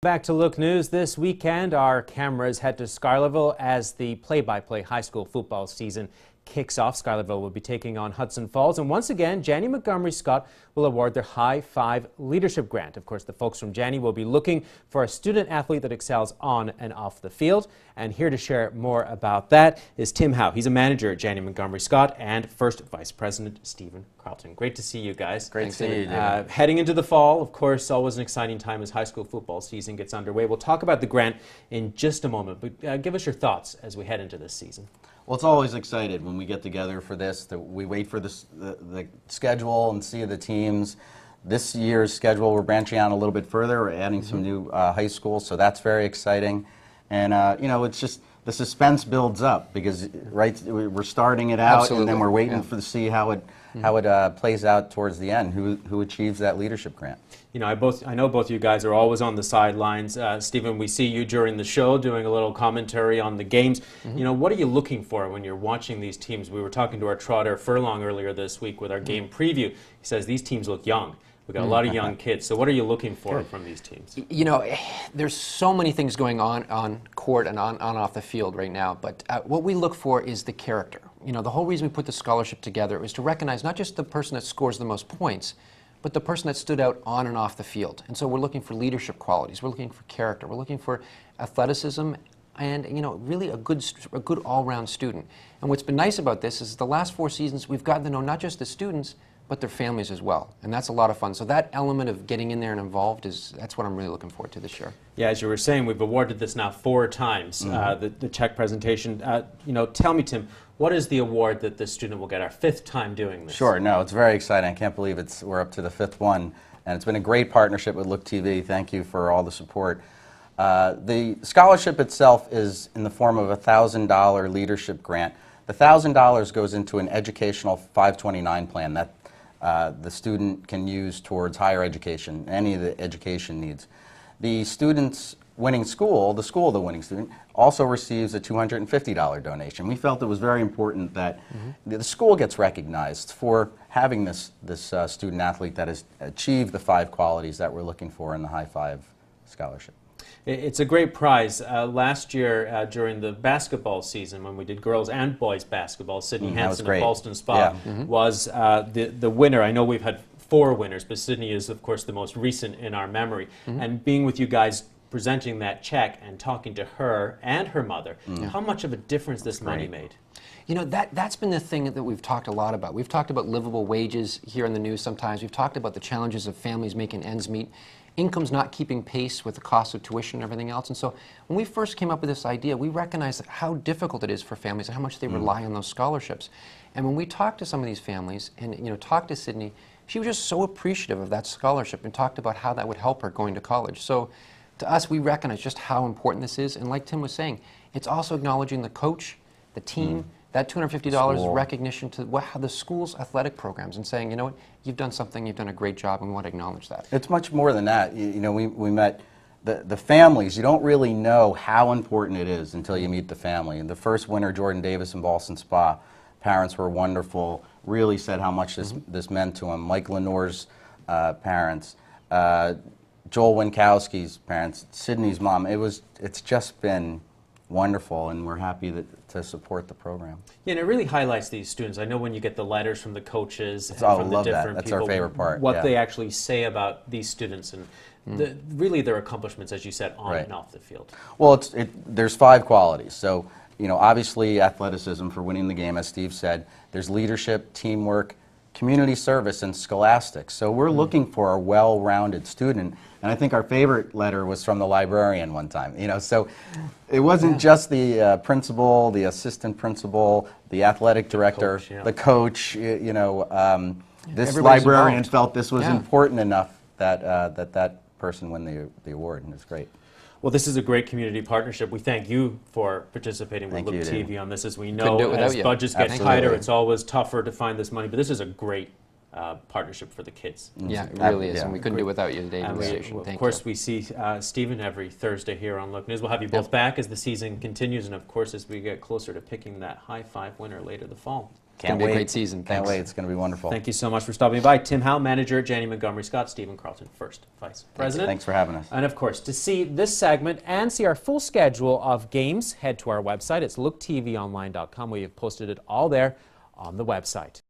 Back to Look News this weekend. Our cameras head to Schuylerville as the play-by-play high school football season kicks off. Schuylerville will be taking on Hudson Falls, and once again, Janney Montgomery Scott will award their High Five Leadership Grant. Of course, the folks from Janney will be looking for a student athlete that excels on and off the field. And here to share more about that is Tim Howe. He's a manager at Janney Montgomery Scott and First Vice President Stephen Carlton. Great to see you guys. Great to see you, David. Heading into the fall, of course, always an exciting time as high school football season gets underway. We'll talk about the grant in just a moment, but give us your thoughts as we head into this season. Well, it's always excited when we get together for this. We wait for the schedule and see the teams. This year's schedule, we're branching out a little bit further. We're adding some new high schools, so that's very exciting. And, you know, it's just the suspense builds up because, right, we're starting it out. Absolutely. And then we're waiting to see how it plays out towards the end, who achieves that leadership grant. You know, I know both you guys are always on the sidelines. Stephen, we see you during the show doing a little commentary on the games. You know, what are you looking for when you're watching these teams? We were talking to our trotter Furlong earlier this week with our game preview. He says these teams look young. We've got a lot of young kids. So what are you looking for from these teams? You know, there's so many things going on court and on off the field right now. But what we look for is the character. You know, the whole reason we put the scholarship together is to recognize not just the person that scores the most points, but the person that stood out on and off the field. And so we're looking for leadership qualities. We're looking for character. We're looking for athleticism and, you know, really a good all-round student. And what's been nice about this is the last 4 seasons we've gotten to know not just the students, but their families as well. And that's a lot of fun. So that element of getting in there and involved that's what I'm really looking forward to this year. Yeah, as you were saying, we've awarded this now 4 times, the check presentation. You know, tell me, Tim, what is the award that this student will get, our 5th time doing this? Sure, no, it's very exciting. I can't believe we're up to the 5th one. And it's been a great partnership with Look TV. Thank you for all the support. The scholarship itself is in the form of a $1,000 leadership grant. The $1,000 goes into an educational 529 plan that the student can use towards higher education, any of the education needs. The student's winning school, the school of the winning student, also receives a $250 donation. We felt it was very important that the school gets recognized for having this student athlete that has achieved the 5 qualities that we're looking for in the High Five scholarship. It's a great prize. Last year during the basketball season when we did girls and boys basketball, Sydney Hansen of Ballston Spa was the winner. I know we've had 4 winners, but Sydney is of course the most recent in our memory. And being with you guys presenting that check and talking to her and her mother, how much of a difference this money made? You know, that's been the thing that we've talked a lot about. We've talked about livable wages here in the news sometimes. We've talked about the challenges of families making ends meet. Income's not keeping pace with the cost of tuition and everything else. And so when we first came up with this idea, we recognized how difficult it is for families and how much they rely on those scholarships. And when we talked to some of these families and, you know, talked to Sydney, she was just so appreciative of that scholarship and talked about how that would help her going to college. So to us, we recognize just how important this is. And like Tim was saying, it's also acknowledging the coach, the team, that $250 is recognition to how the school's athletic programs and saying, you know what, you've done something, you've done a great job, and we want to acknowledge that. It's much more than that. You know, we met the families. You don't really know how important it is until you meet the family. And the first winner, Jordan Davis in Ballston Spa, parents were wonderful, really said how much this meant to him. Mike Lenore's parents, Joel Winkowski's parents, Sydney's mom. It's just been wonderful, and we're happy to support the program. Yeah, and it really highlights these students. I know when you get the letters from the coaches and from the the different That's people, our favorite part. what they actually say about these students and really their accomplishments, as you said, on and off the field. Well, there's 5 qualities. So, you know, obviously athleticism for winning the game, as Steve said. There's leadership, teamwork, community service, and scholastics. So we're looking for a well-rounded student. And I think our favorite letter was from the librarian one time. You know, so it wasn't just the principal, the assistant principal, the athletic director, the coach. You know, this librarian felt this was important enough that that person win the award, and it's great. Well, this is a great community partnership. We thank you for participating with Look TV on this. As we know, as budgets get tighter, it's always tougher to find this money, but this is a great partnership for the kids. Yeah, it really is, and we couldn't do it without you today. Of course, we see Stephen every Thursday here on Look News. We'll have you both back as the season continues, and of course, as we get closer to picking that High Five winner later the fall. Can't be wait. a great season. Can't Thanks. wait. It's going to be wonderful. Thank you so much for stopping by. Tim Howe, manager, Janney Montgomery Scott, Stephen Carlton, first vice president. Thanks for having us. And of course, to see this segment and see our full schedule of games, head to our website. It's looktvonline.com. We have posted it all there on the website.